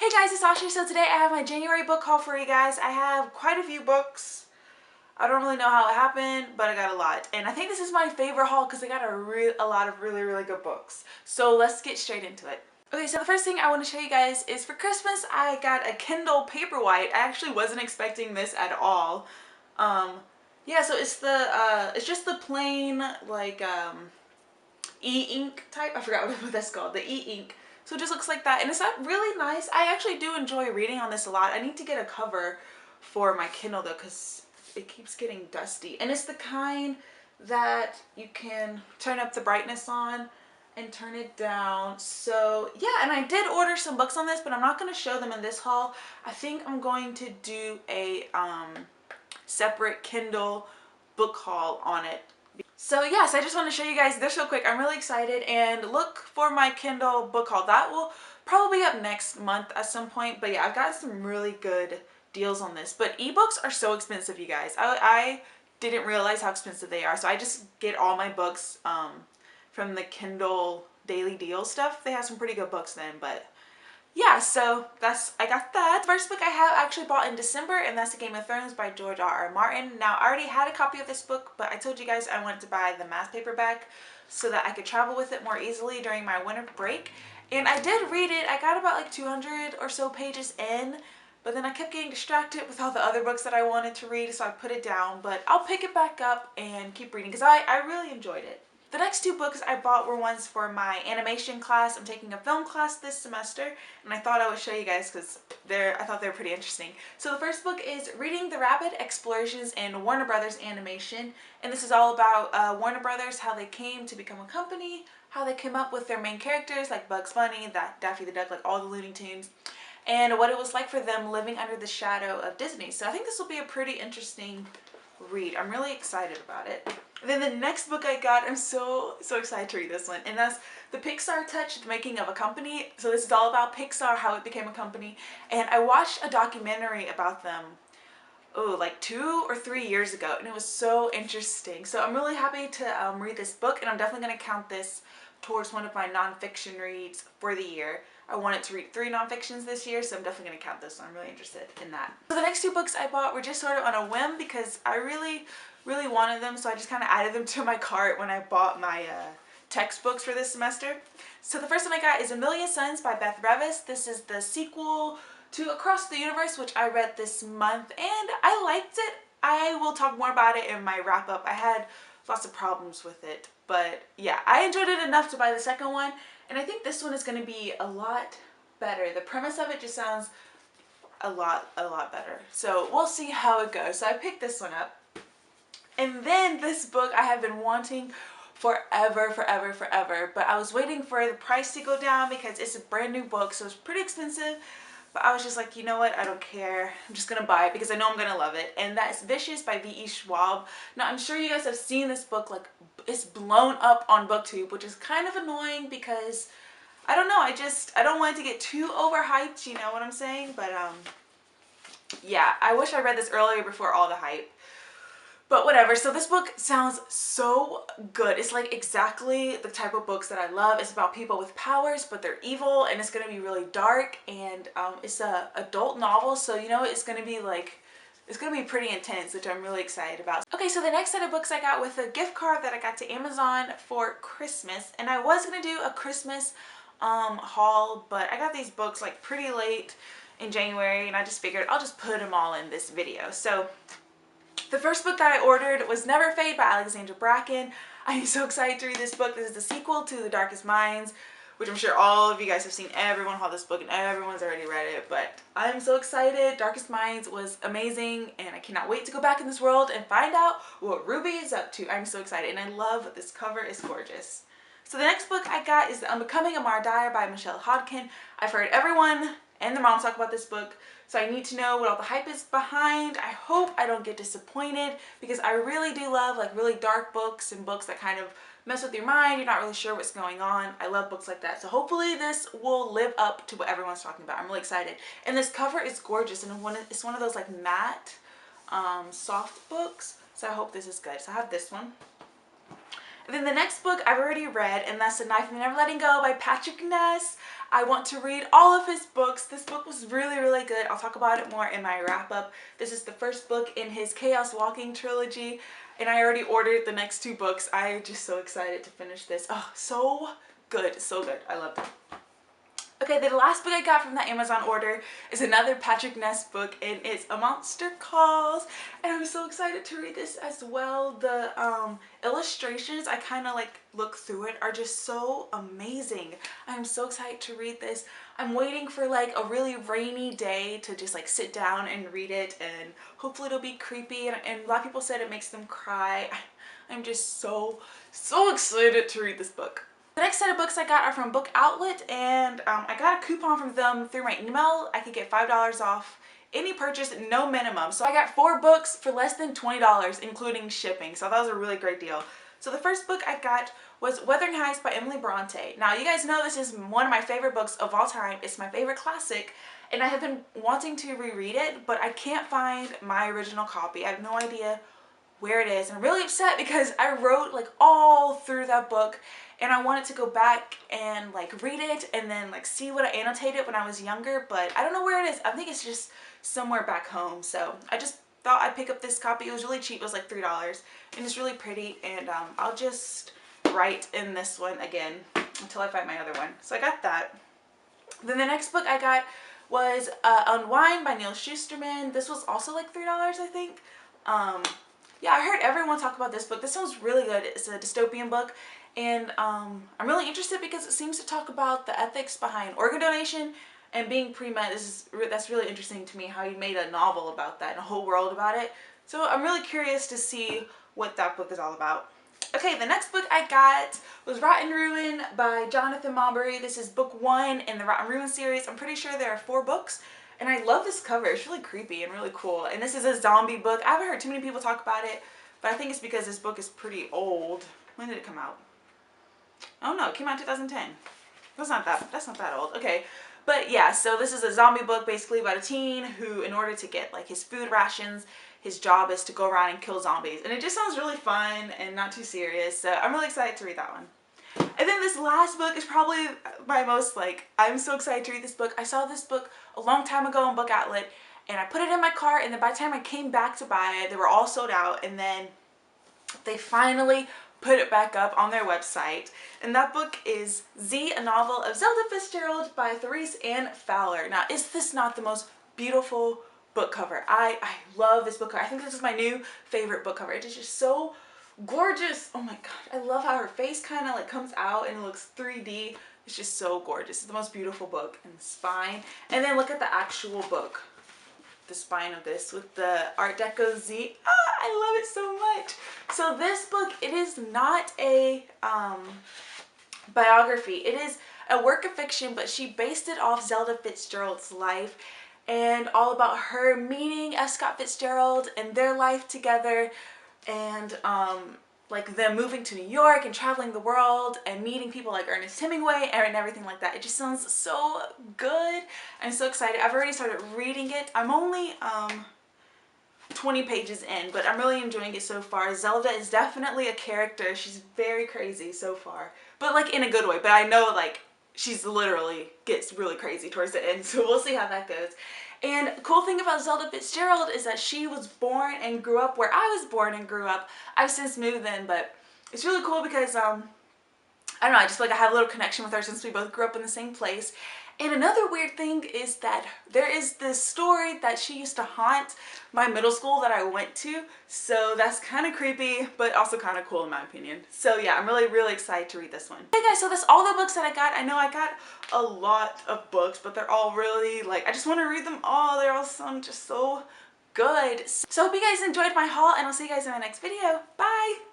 Hey guys, it's Asha. So today I have my January book haul for you guys. I have quite a few books. I don't really know how it happened, but I got a lot. And I think this is my favorite haul because I got a lot of really good books. So let's get straight into it. Okay, so the first thing I want to show you guys is for Christmas, I got a Kindle Paperwhite. I actually wasn't expecting this at all. Yeah, so it's just the plain like e-ink type. I forgot what that's called, the e-ink. So it just looks like that, and it's not really nice. I actually do enjoy reading on this a lot. I need to get a cover for my Kindle though, because it keeps getting dusty. And it's the kind that you can turn up the brightness on and turn it down. So yeah, and I did order some books on this, but I'm not going to show them in this haul. I think I'm going to do a separate Kindle book haul on it. So yes, I just want to show you guys this real quick. I'm really excited, and look for my Kindle book haul. That will probably be up next month at some point. But yeah, I've got some really good deals on this. But ebooks are so expensive, you guys. I didn't realize how expensive they are. So I just get all my books from the Kindle daily deal stuff. They have some pretty good books then, but yeah, so I got that. The first book I have actually bought in December, and that's The Game of Thrones by George R.R. Martin. Now, I already had a copy of this book, but I told you guys I wanted to buy the mass paperback so that I could travel with it more easily during my winter break. And I did read it. I got about like 200 or so pages in, but then I kept getting distracted with all the other books that I wanted to read, so I put it down. But I'll pick it back up and keep reading because I really enjoyed it. The next two books I bought were ones for my animation class. I'm taking a film class this semester, and I thought I would show you guys because I thought they were pretty interesting. So the first book is Reading the Rapid Explorations in Warner Brothers Animation, and this is all about Warner Brothers, how they came to become a company, how they came up with their main characters like Bugs Bunny, Daffy the Duck, like all the Looney Tunes, and what it was like for them living under the shadow of Disney. So I think this will be a pretty interesting read. I'm really excited about it. And then the next book I got, I'm so excited to read this one, and that's The Pixar Touch, The Making of a Company. So this is all about Pixar, how it became a company, and I watched a documentary about them, like 2 or 3 years ago, and it was so interesting. So I'm really happy to read this book, and I'm definitely going to count this towards one of my nonfiction reads for the year. I wanted to read 3 nonfictions this year, so I'm definitely going to count this one. I'm really interested in that. So the next 2 books I bought were just sort of on a whim because I really wanted them, so I just kind of added them to my cart when I bought my textbooks for this semester. So the first one I got is A Million Suns by Beth Revis. This is the sequel to Across the Universe, which I read this month, and I liked it. I will talk more about it in my wrap-up. I had lots of problems with it, but yeah, I enjoyed it enough to buy the second one, and I think this one is going to be a lot better. The premise of it just sounds a lot better. So we'll see how it goes. So I picked this one up. And then this book I have been wanting forever, but I was waiting for the price to go down because it's a brand new book, so it's pretty expensive. But I was just like, you know what, I don't care. I'm just gonna buy it because I know I'm gonna love it. And that's Vicious by V.E. Schwab. Now, I'm sure you guys have seen this book, like, it's blown up on BookTube, which is kind of annoying because, I don't know, I don't want it to get too overhyped, you know what I'm saying? But, yeah, I wish I read this earlier before all the hype. But whatever, so this book sounds so good. It's like exactly the type of books that I love. It's about people with powers, but they're evil, and it's going to be really dark, and it's a adult novel, so you know it's going to be like, it's going to be pretty intense, which I'm really excited about. Okay, so the next set of books I got with a gift card that I got to Amazon for Christmas, and I was going to do a Christmas haul, but I got these books like pretty late in January, and I just figured I'll just put them all in this video. So the first book that I ordered was Never Fade by Alexandra Bracken. I'm so excited to read this book. This is the sequel to The Darkest Minds, which I'm sure all of you guys have seen. Everyone hauled this book and everyone's already read it, but I'm so excited. Darkest Minds was amazing, and I cannot wait to go back in this world and find out what Ruby is up to. I'm so excited, and I love this cover. It's gorgeous. So the next book I got is The Unbecoming of Mara Dyer by Michelle Hodkin. I've heard everyone and their moms talk about this book, so I need to know what all the hype is behind. I hope I don't get disappointed because I really do love like really dark books and books that kind of mess with your mind. You're not really sure what's going on. I love books like that. So hopefully this will live up to what everyone's talking about. I'm really excited. And this cover is gorgeous, and it's one of those like matte, soft books. So I hope this is good. So I have this one. And then the next book I've already read, and that's The Knife and Never Letting Go by Patrick Ness. I want to read all of his books. This book was really, really good. I'll talk about it more in my wrap up. This is the first book in his Chaos Walking trilogy, and I already ordered the next 2 books. I'm just so excited to finish this. Oh, so good, so good. I loved it. Okay, the last book I got from that Amazon order is another Patrick Ness book, and it's A Monster Calls, and I'm so excited to read this as well. The illustrations, I kind of like look through it, are just so amazing. I'm so excited to read this. I'm waiting for like a really rainy day to just like sit down and read it, and hopefully it'll be creepy, and a lot of people said it makes them cry. I'm just so excited to read this book. The next set of books I got are from Book Outlet, and I got a coupon from them through my email. I could get $5 off any purchase, no minimum. So I got 4 books for less than $20, including shipping. So that was a really great deal. So the first book I got was Wuthering Heights by Emily Bronte. Now you guys know this is one of my favorite books of all time. It's my favorite classic, and I have been wanting to reread it, but I can't find my original copy. I have no idea where it is, and I'm really upset because I wrote like all through that book, and I wanted to go back and like read it and then like see what I annotated when I was younger, but I don't know where it is. I think it's just somewhere back home. So I just thought I'd pick up this copy. It was really cheap. It was like $3, and it's really pretty, and I'll just write in this one again until I find my other one. So I got that. Then the next book I got was Unwind by Neil Shusterman. This was also like $3, I think. Yeah, I heard everyone talk about this book. This sounds really good. It's a dystopian book, and I'm really interested because it seems to talk about the ethics behind organ donation and being pre-med. That's really interesting to me, how he made a novel about that and a whole world about it. So I'm really curious to see what that book is all about. Okay, the next book I got was Rotten Ruin by Jonathan Marbury. This is book 1 in the Rotten Ruin series. I'm pretty sure there are 4 books. And I love this cover. It's really creepy and really cool. And this is a zombie book. I haven't heard too many people talk about it, but I think it's because this book is pretty old. When did it come out? Oh no, it came out in 2010. That's not that old. Okay. But yeah, so this is a zombie book basically about a teen who, in order to get like his food rations, his job is to go around and kill zombies. And it just sounds really fun and not too serious. So I'm really excited to read that one. And then this last book is probably my most I'm so excited to read this book. I saw this book a long time ago on Book Outlet, and I put it in my cart, and then by the time I came back to buy it, they were all sold out, and then they finally put it back up on their website. And that book is Z, a novel of Zelda Fitzgerald by Therese Ann Fowler. Now, is this not the most beautiful book cover? I love this book cover. I think this is my new favorite book cover. It is just so gorgeous. Oh my god, I love how her face kind of like comes out and it looks 3D. It's just so gorgeous. It's the most beautiful book. And the spine, and then look at the actual book, the spine of this with the Art Deco Z. I love it so much. So this book, it is not a biography. It is a work of fiction, but she based it off Zelda Fitzgerald's life and all about her meeting F. Scott Fitzgerald and their life together, and like them moving to New York and traveling the world and meeting people like Ernest Hemingway and everything like that. It just sounds so good. I'm so excited. I've already started reading it. I'm only 20 pages in, but I'm really enjoying it so far. Zelda is definitely a character. She's very crazy so far, but like in a good way. But I know like she's literally gets really crazy towards the end, so we'll see how that goes. And the cool thing about Zelda Fitzgerald is that she was born and grew up where I was born and grew up. I've since moved in, but it's really cool because I don't know, I just feel like I have a little connection with her since we both grew up in the same place. And another weird thing is that there is this story that she used to haunt my middle school that I went to. So that's kind of creepy, but also kind of cool in my opinion. So yeah, I'm really, really excited to read this one. Okay guys, so that's all the books that I got. I know I got a lot of books, but they're all really I just want to read them all. They're all just so good. So I hope you guys enjoyed my haul, and I'll see you guys in my next video. Bye!